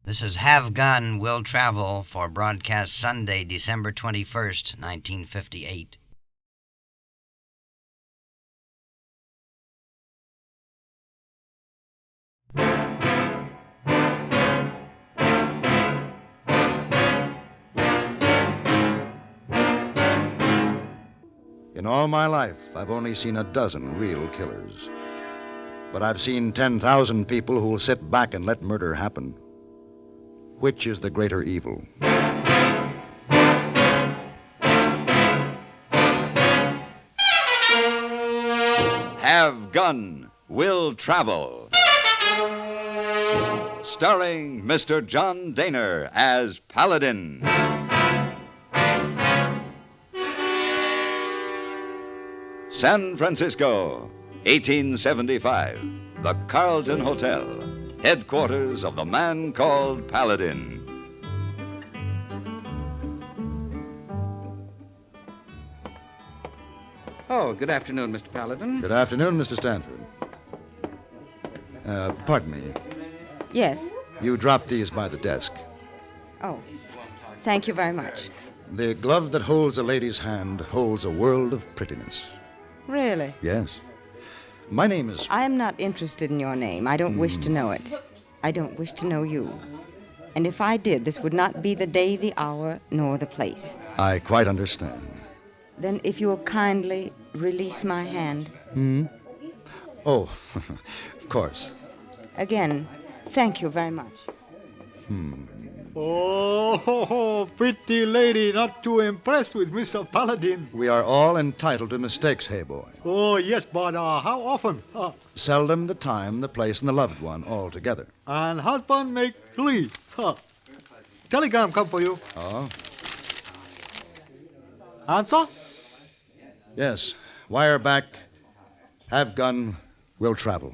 This is Have Gun, Will Travel for broadcast Sunday, December 21st, 1958. In all my life, I've only seen a dozen real killers. But I've seen 10,000 people who'll sit back and let murder happen. Which is the greater evil? Have Gun, Will Travel. Starring Mr. John Daner as Paladin. San Francisco, 1875. The Carlton Hotel, headquarters of the man called Paladin. Oh, good afternoon, Mr. Paladin. Good afternoon, Mr. Stanford. Pardon me. Yes. You dropped these by the desk. Oh, thank you very much. The glove that holds a lady's hand holds a world of prettiness. Really? Yes. My name is... I am not interested in your name. I don't wish to know it. I don't wish to know you. And if I did, this would not be the day, the hour, nor the place. I quite understand. Then if you will kindly release my hand. Oh, of course. Again, thank you very much. Oh, pretty lady, not too impressed with Mr. Paladin. We are all entitled to mistakes, hey boy. Oh, yes, but how often? Seldom the time, the place, and the loved one all together. And husband make three. Telegram come for you. Oh? Answer? Yes. Wire back. Have gun. Will travel.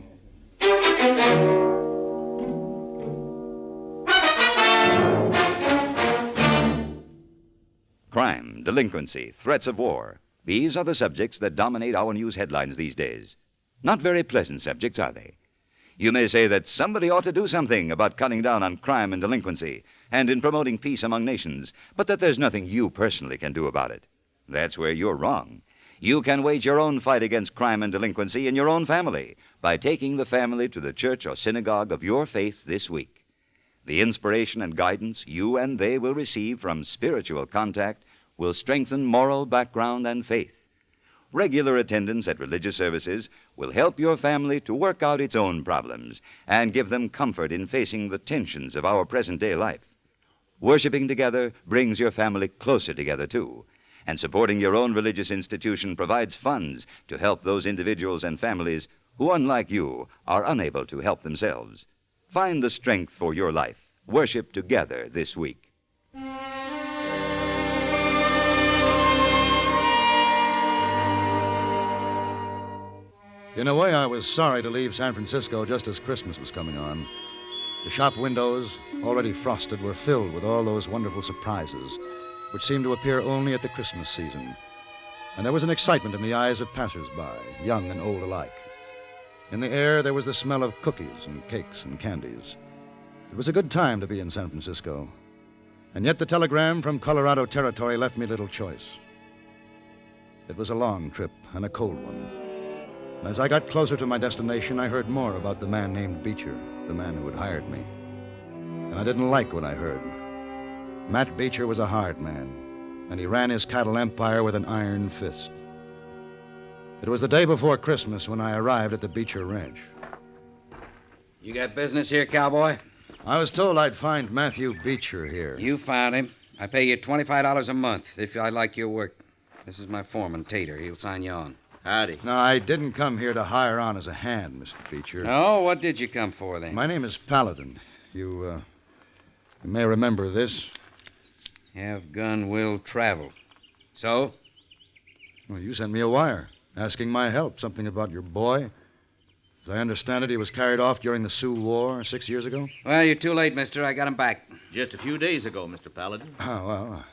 Crime, delinquency, threats of war. These are the subjects that dominate our news headlines these days. Not very pleasant subjects, are they? You may say that somebody ought to do something about cutting down on crime and delinquency and in promoting peace among nations, but that there's nothing you personally can do about it. That's where you're wrong. You can wage your own fight against crime and delinquency in your own family by taking the family to the church or synagogue of your faith this week. The inspiration and guidance you and they will receive from spiritual contact will strengthen moral background and faith. Regular attendance at religious services will help your family to work out its own problems and give them comfort in facing the tensions of our present-day life. Worshipping together brings your family closer together, too, and supporting your own religious institution provides funds to help those individuals and families who, unlike you, are unable to help themselves. Find the strength for your life. Worship together this week. In a way, I was sorry to leave San Francisco just as Christmas was coming on. The shop windows, already frosted, were filled with all those wonderful surprises, which seemed to appear only at the Christmas season. And there was an excitement in the eyes of passers-by, young and old alike. In the air, there was the smell of cookies and cakes and candies. It was a good time to be in San Francisco. And yet the telegram from Colorado Territory left me little choice. It was a long trip and a cold one. And as I got closer to my destination, I heard more about the man named Beecher, the man who had hired me. And I didn't like what I heard. Matt Beecher was a hard man, and he ran his cattle empire with an iron fist. It was the day before Christmas when I arrived at the Beecher Ranch. You got business here, cowboy? I was told I'd find Matthew Beecher here. You found him. I pay you $25 a month if I like your work. This is my foreman, Tater. He'll sign you on. Howdy. No, I didn't come here to hire on as a hand, Mr. Beecher. Oh, what did you come for, then? My name is Paladin. You may remember this. Have gun, will travel. So? Well, you sent me a wire asking my help, something about your boy. As I understand it, he was carried off during the Sioux War 6 years ago. Well, you're too late, mister. I got him back. Just a few days ago, Mr. Paladin. Oh, well,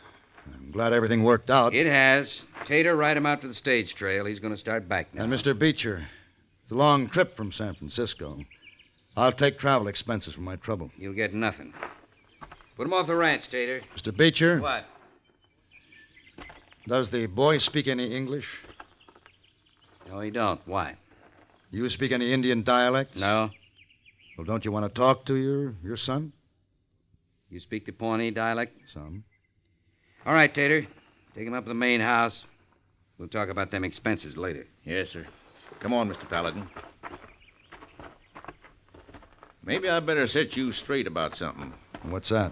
I'm glad everything worked out. It has. Tater, ride him out to the stage trail. He's going to start back now. And Mr. Beecher, it's a long trip from San Francisco. I'll take travel expenses for my trouble. You'll get nothing. Put him off the ranch, Tater. Mr. Beecher? What? Does the boy speak any English? No, he don't. Why? You speak any Indian dialects? No. Well, don't you want to talk to your son? You speak the Pawnee dialect? Some. All right, Tater. Take him up to the main house. We'll talk about them expenses later. Yes, sir. Come on, Mr. Paladin. Maybe I better set you straight about something. What's that?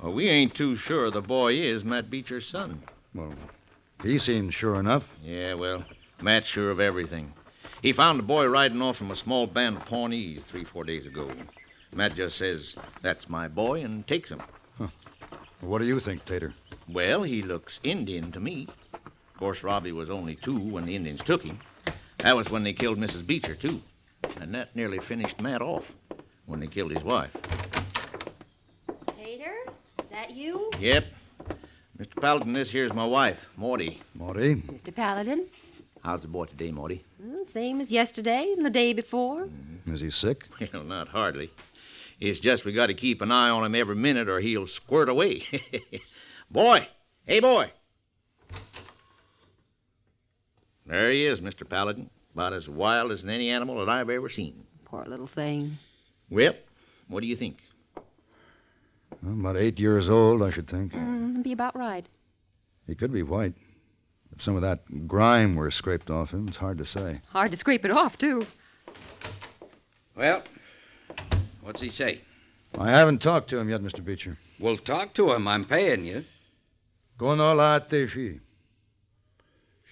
Well, we ain't too sure the boy is Matt Beecher's son. Well, he seems sure enough. Yeah, well, Matt's sure of everything. He found the boy riding off from a small band of Pawnees 3-4 days ago. Matt just says, "That's my boy," and takes him. What do you think, Tater? Well, he looks Indian to me. Of course, Robbie was only 2 when the Indians took him. That was when they killed Mrs. Beecher, too. And that nearly finished Matt off when they killed his wife. Tater, that you? Yep. Mr. Paladin, this here's my wife, Maudie. Maudie? Mr. Paladin? How's the boy today, Maudie? Well, same as yesterday and the day before. Is he sick? Well, not hardly. It's just we got to keep an eye on him every minute or he'll squirt away. Boy! Hey, boy! There he is, Mr. Paladin. About as wild as any animal that I've ever seen. Poor little thing. Well, what do you think? Well, about 8 years old, I should think. Be about right. He could be white. If some of that grime were scraped off him, it's hard to say. Hard to scrape it off, too. Well, what's he say? I haven't talked to him yet, Mr. Beecher. Well, talk to him. I'm paying you. Gonolate shi.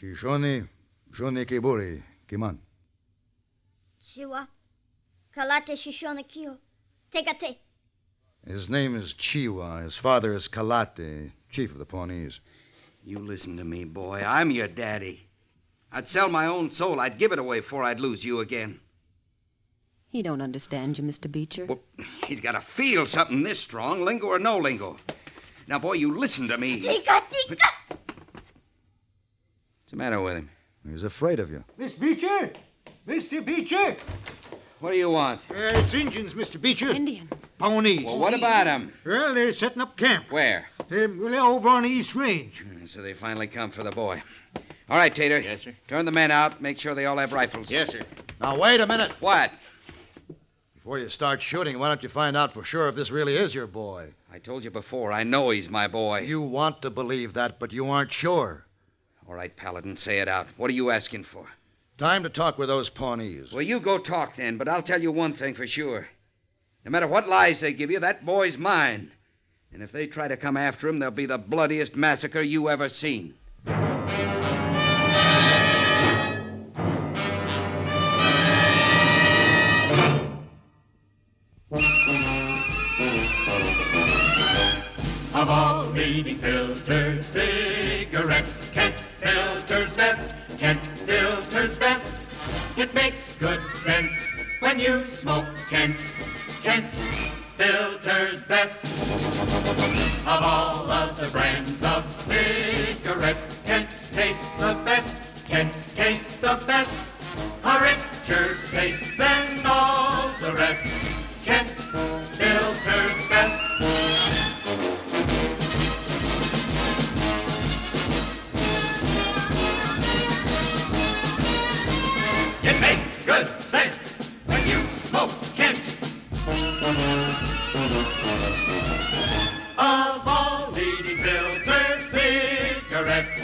Shishoni kiburi kiman. Chiwa. Kalate shishona kio. Tekate. His name is Chiwa. His father is Kalate, chief of the Pawnees. You listen to me, boy. I'm your daddy. I'd sell my own soul. I'd give it away before I'd lose you again. He don't understand you, Mr. Beecher. Well, he's got to feel something this strong, lingo or no lingo. Now, boy, you listen to me. Tika. What's the matter with him? He's afraid of you. Miss Beecher? Mr. Beecher? What do you want? It's Indians, Mr. Beecher. Indians. Pawnees. Well, what about him? Well, they're setting up camp. Where? They're over on the East Range. So they finally come for the boy. All right, Tater. Yes, sir. Turn the men out. Make sure they all have rifles. Yes, sir. Now, wait a minute. What? Before you start shooting, why don't you find out for sure if this really is your boy? I told you before, I know he's my boy. You want to believe that, but you aren't sure. All right, Paladin, say it out. What are you asking for? Time to talk with those Pawnees. Well, you go talk then, but I'll tell you one thing for sure. No matter what lies they give you, that boy's mine. And if they try to come after him, there'll be the bloodiest massacre you ever seen. Of all leading filters, cigarettes, Kent filters best, Kent filters best. It makes good sense when you smoke Kent, Kent filters best. Of all of the brands of cigarettes, Kent tastes the best, Kent tastes the best. A richer taste than all the rest, Kent filters best. It makes good sense when you smoke Kent. Of all leading filter cigarettes,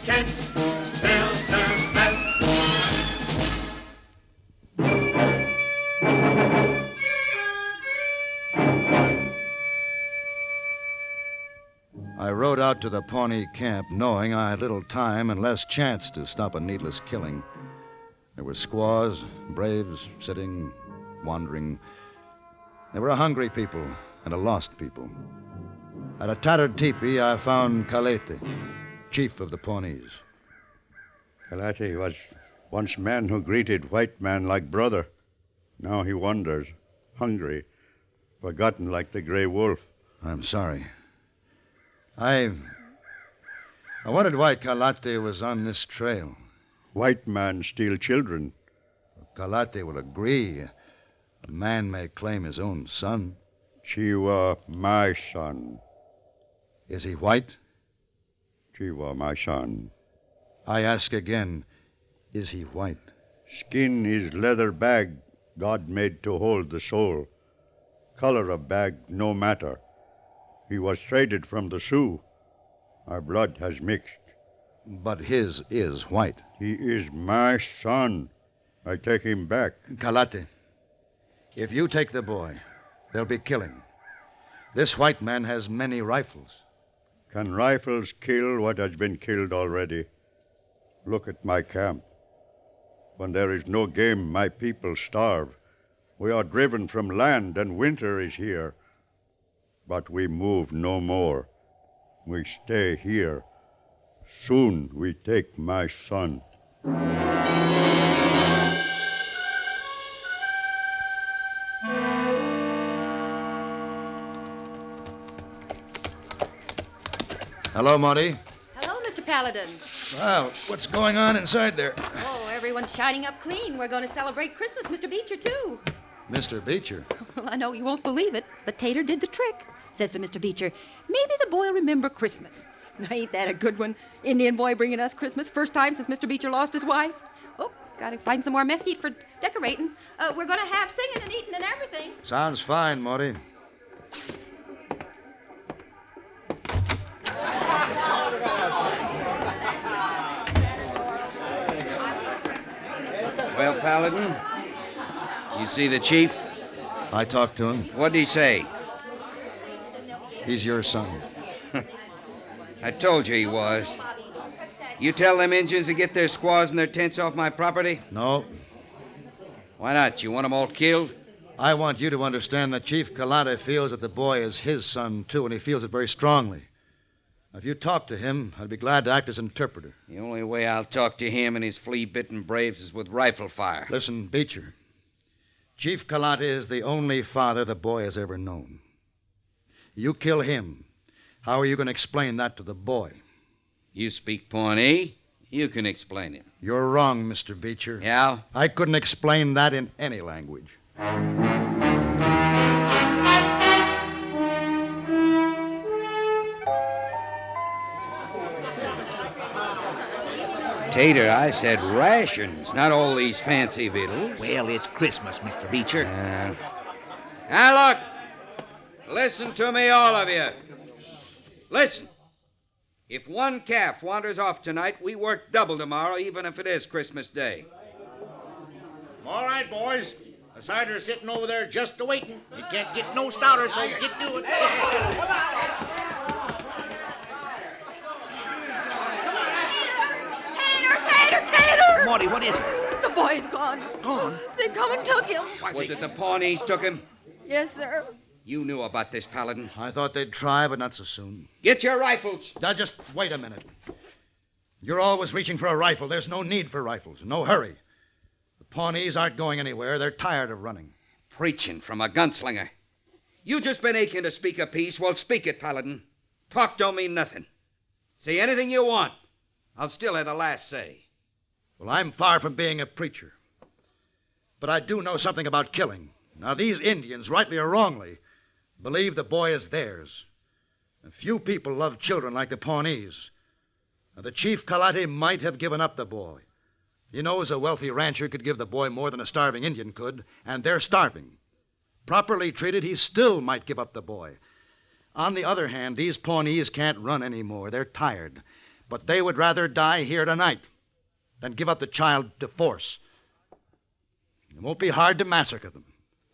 Kent filters best. I rode out to the Pawnee camp knowing I had little time and less chance to stop a needless killing. There were squaws, braves, sitting, wandering. There were a hungry people and a lost people. At a tattered teepee, I found Kalete, chief of the Pawnees. Kalate was once man who greeted white man like brother. Now he wanders, hungry, forgotten like the gray wolf. I'm sorry. I wondered why Kalate was on this trail. White man steal children. Kalate will agree. A man may claim his own son. Chiwa, my son. Is he white? Chiwa, my son. I ask again, is he white? Skin is leather bag God made to hold the soul. Color of bag no matter. He was traded from the Sioux. Our blood has mixed. But his is white. He is my son. I take him back. Kalate, if you take the boy, there'll be killing. This white man has many rifles. Can rifles kill what has been killed already? Look at my camp. When there is no game, my people starve. We are driven from land, and winter is here. But we move no more. We stay here. Soon we take my son. Hello, Monty. Hello, Mr. Paladin. Well, what's going on inside there? Oh, everyone's shining up clean. We're going to celebrate Christmas, Mr. Beecher, too. Mr. Beecher? Well, I know you won't believe it, but Tater did the trick. Says to Mr. Beecher, maybe the boy'll remember Christmas. Now, ain't that a good one? Indian boy bringing us Christmas. First time since Mr. Beecher lost his wife. Oh, gotta find some more mesquite for decorating. We're gonna have singing and eating and everything. Sounds fine, Monty. Well, Paladin, you see the chief? I talked to him. What'd he say? He's your son. I told you he was. You tell them Injuns to get their squaws and their tents off my property? No. Why not? You want them all killed? I want you to understand that Chief Kalate feels that the boy is his son, too, and he feels it very strongly. If you talk to him, I'd be glad to act as interpreter. The only way I'll talk to him and his flea-bitten braves is with rifle fire. Listen, Beecher. Chief Kalate is the only father the boy has ever known. You kill him. How are you going to explain that to the boy? You speak Pawnee. You can explain it. You're wrong, Mr. Beecher. Yeah? I couldn't explain that in any language. Tater, I said rations, not all these fancy victuals. Well, it's Christmas, Mr. Beecher. Now, look. Listen to me, all of you. Listen. If one calf wanders off tonight, we work double tomorrow, even if it is Christmas Day. All right, boys. The cider's sitting over there just a-waiting. It can't get no stouter, so get to it. Tater! Maudie, what is it? The boy's gone. Gone? They come and took him. Was it the Pawnees took him? Yes, sir. You knew about this, Paladin. I thought they'd try, but not so soon. Get your rifles. Now, just wait a minute. You're always reaching for a rifle. There's no need for rifles. No hurry. The Pawnees aren't going anywhere. They're tired of running. Preaching from a gunslinger. You just been aching to speak a piece. Well, speak it, Paladin. Talk don't mean nothing. Say anything you want. I'll still have the last say. Well, I'm far from being a preacher. But I do know something about killing. Now, these Indians, rightly or wrongly, believe the boy is theirs. And few people love children like the Pawnees. Now, the Chief Kalate might have given up the boy. He knows a wealthy rancher could give the boy more than a starving Indian could, and they're starving. Properly treated, he still might give up the boy. On the other hand, these Pawnees can't run anymore. They're tired. But they would rather die here tonight than give up the child to force. It won't be hard to massacre them.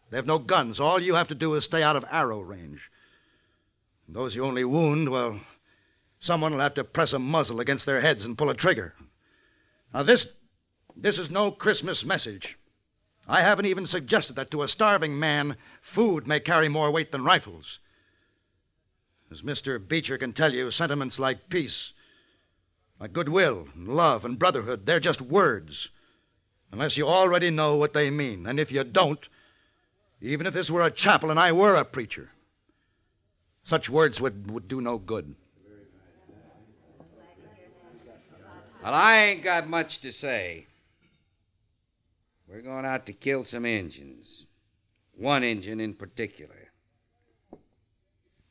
They have no guns. All you have to do is stay out of arrow range. And those you only wound, well, someone will have to press a muzzle against their heads and pull a trigger. Now, this is no Christmas message. I haven't even suggested that to a starving man, food may carry more weight than rifles. As Mr. Beecher can tell you, sentiments like peace, like goodwill, and love, and brotherhood, they're just words, unless you already know what they mean. And if you don't, even if this were a chapel and I were a preacher, such words would do no good. Well, I ain't got much to say. We're going out to kill some Injuns. One Injun in particular.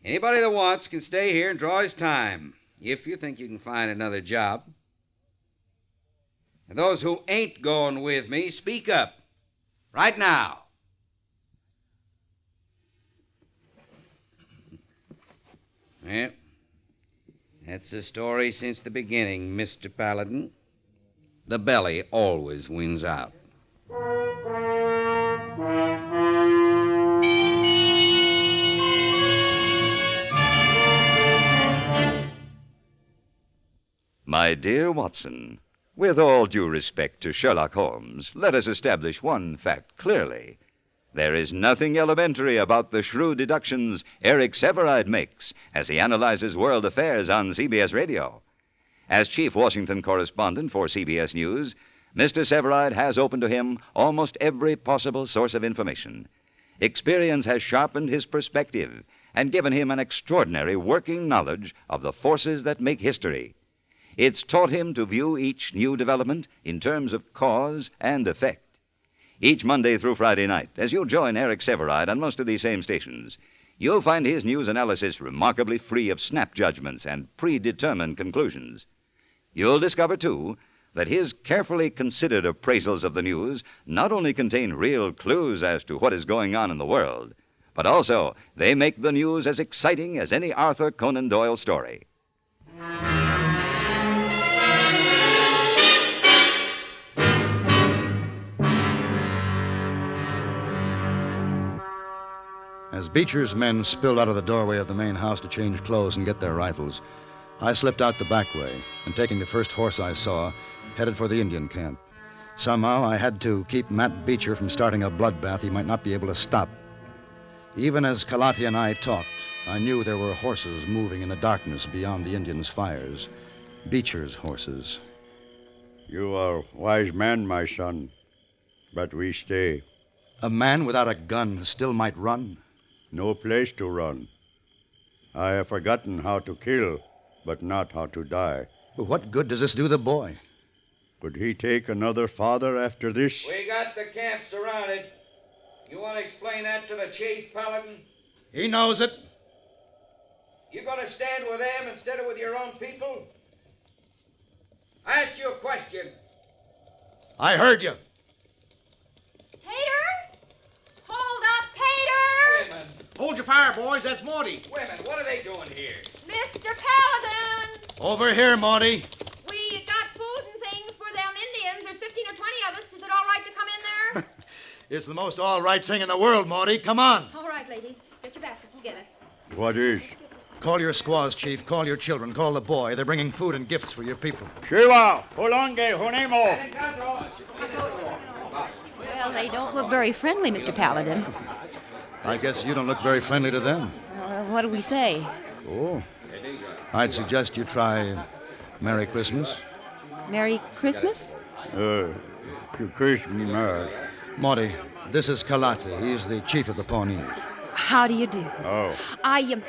Anybody that wants can stay here and draw his time, if you think you can find another job. And those who ain't going with me, speak up. Right now. Well, that's the story since the beginning, Mr. Paladin. The belly always wins out. My dear Watson, with all due respect to Sherlock Holmes, let us establish one fact clearly. There is nothing elementary about the shrewd deductions Eric Sevareid makes as he analyzes world affairs on CBS Radio. As chief Washington correspondent for CBS News, Mr. Sevareid has open to him almost every possible source of information. Experience has sharpened his perspective and given him an extraordinary working knowledge of the forces that make history. It's taught him to view each new development in terms of cause and effect. Each Monday through Friday night, as you join Eric Sevareid on most of these same stations, you'll find his news analysis remarkably free of snap judgments and predetermined conclusions. You'll discover, too, that his carefully considered appraisals of the news not only contain real clues as to what is going on in the world, but also they make the news as exciting as any Arthur Conan Doyle story. As Beecher's men spilled out of the doorway of the main house to change clothes and get their rifles, I slipped out the back way and, taking the first horse I saw, headed for the Indian camp. Somehow I had to keep Matt Beecher from starting a bloodbath he might not be able to stop. Even as Kalati and I talked, I knew there were horses moving in the darkness beyond the Indians' fires. Beecher's horses. You are a wise man, my son, but we stay. A man without a gun still might run. No place to run. I have forgotten how to kill, but not how to die. But what good does this do the boy? Could he take another father after this? We got the camp surrounded. You want to explain that to the chief, Paladin? He knows it. You going to stand with them instead of with your own people? I asked you a question. I heard you. Tater? Hold up, Tater! Women. Hold your fire, boys. That's Morty. Women, what are they doing here? Mr. Paladin! Over here, Monty. We got food and things for them Indians. There's 15 or 20 of us. Is it all right to come in there? It's the most all right thing in the world, Monty. Come on. All right, ladies. Get your baskets together. What is? Call your squaws, Chief. Call your children. Call the boy. They're bringing food and gifts for your people. Shiva, Holonge, Honemo. Well, they don't look very friendly, Mr. Paladin. I guess you don't look very friendly to them. What do we say? Oh. I'd suggest you try Merry Christmas. Merry Christmas? To Christmas. Monty, this is Kalate. He's the chief of the Pawnees. How do you do? Oh. I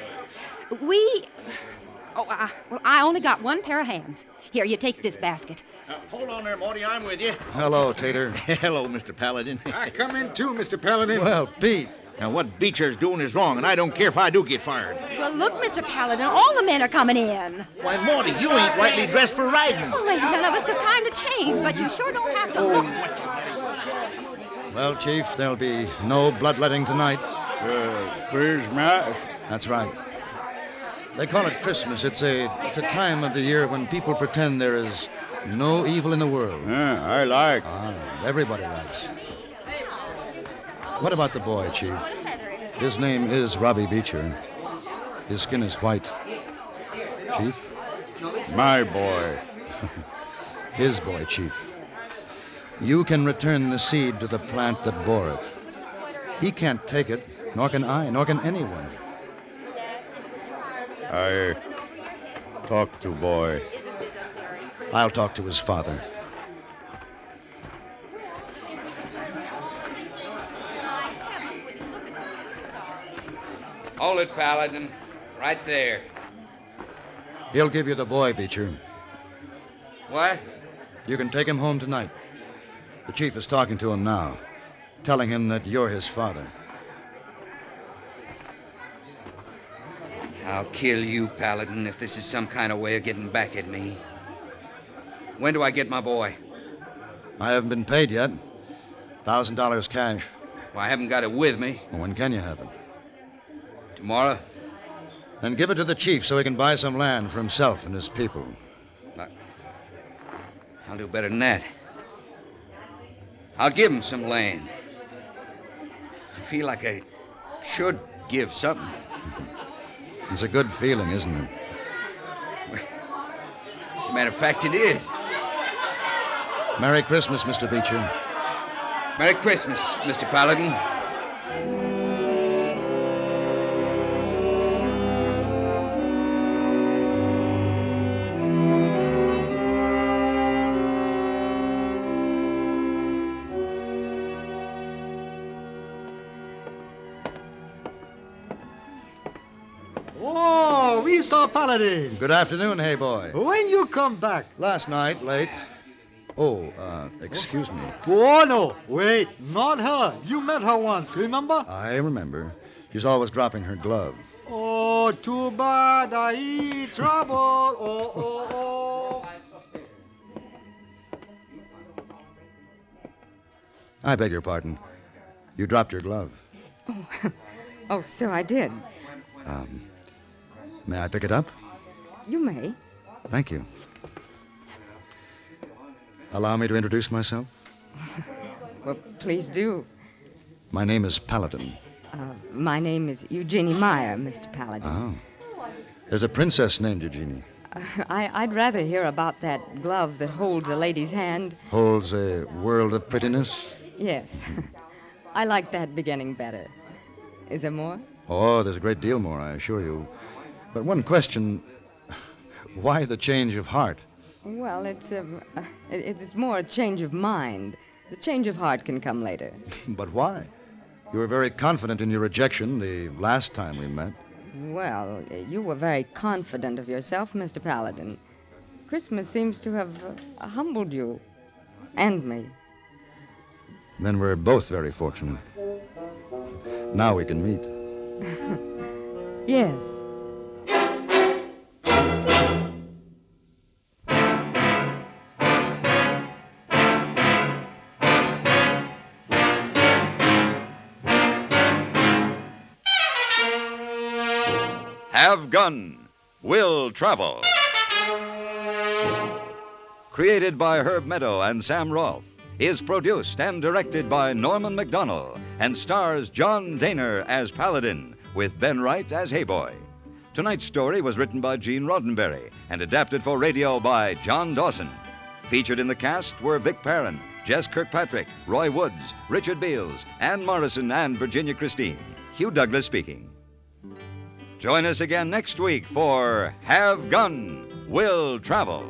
only got one pair of hands. Here, you take this basket. Hold on there, Morty. I'm with you. Hello, Tater. Hello, Mr. Paladin. I come in too, Mr. Paladin. Well, Pete. Now, what Beecher's doing is wrong, and I don't care if I do get fired. Well, look, Mr. Paladin, all the men are coming in. Why, Morty, you ain't rightly dressed for riding. Well, none of us took time to change, but you sure don't have to look. Well, Chief, there'll be no bloodletting tonight. Christmas. That's right. They call it Christmas. It's a time of the year when people pretend there is no evil in the world. Yeah, I like. Everybody likes. What about the boy, Chief? His name is Robbie Beecher. His skin is white. Chief? My boy. His boy, Chief. You can return the seed to the plant that bore it. He can't take it, nor can I, nor can anyone. I talk to boy. I'll talk to his father. Hold it, Paladin. Right there. He'll give you the boy, Beecher. What? You can take him home tonight. The chief is talking to him now, telling him that you're his father. I'll kill you, Paladin, if this is some kind of way of getting back at me. When do I get my boy? I haven't been paid yet. $1,000 cash. Well, I haven't got it with me. Well, when can you have it? Tomorrow? Then give it to the chief so he can buy some land for himself and his people. I'll do better than that. I'll give him some land. I feel like I should give something. It's a good feeling, isn't it? As a matter of fact, it is. Merry Christmas, Mr. Beecher. Merry Christmas, Mr. Paladin. Oh, Mr. Paladin. Good afternoon, hey boy. When you come back? Last night, late. Oh, excuse me. Oh, no. Wait, not her. You met her once, remember? I remember. She's always dropping her glove. Oh, too bad I eat trouble. Oh. I beg your pardon. You dropped your glove. Oh, so I did. May I pick it up? You may. Thank you. Allow me to introduce myself. Well, please do. My name is Paladin. My name is Eugenie Meyer, Mr. Paladin. Oh. There's a princess named Eugenie. I'd rather hear about that glove that holds a lady's hand. Holds a world of prettiness? Yes. I like that beginning better. Is there more? Oh, there's a great deal more, I assure you. But one question. Why the change of heart? Well, it's more a change of mind. The change of heart can come later. But why? You were very confident in your rejection the last time we met. Well, you were very confident of yourself, Mr. Paladin. Christmas seems to have humbled you. And me. Then we're both very fortunate. Now we can meet. Yes. Have Gun, Will Travel. Created by Herb Meadow and Sam Rolfe, is produced and directed by Norman MacDonald, and stars John Daner as Paladin, with Ben Wright as Hayboy. Tonight's story was written by Gene Roddenberry and adapted for radio by John Dawson. Featured in the cast were Vic Perrin, Jess Kirkpatrick, Roy Woods, Richard Beals, Ann Morrison, and Virginia Christine. Hugh Douglas speaking. Join us again next week for Have Gun, Will Travel.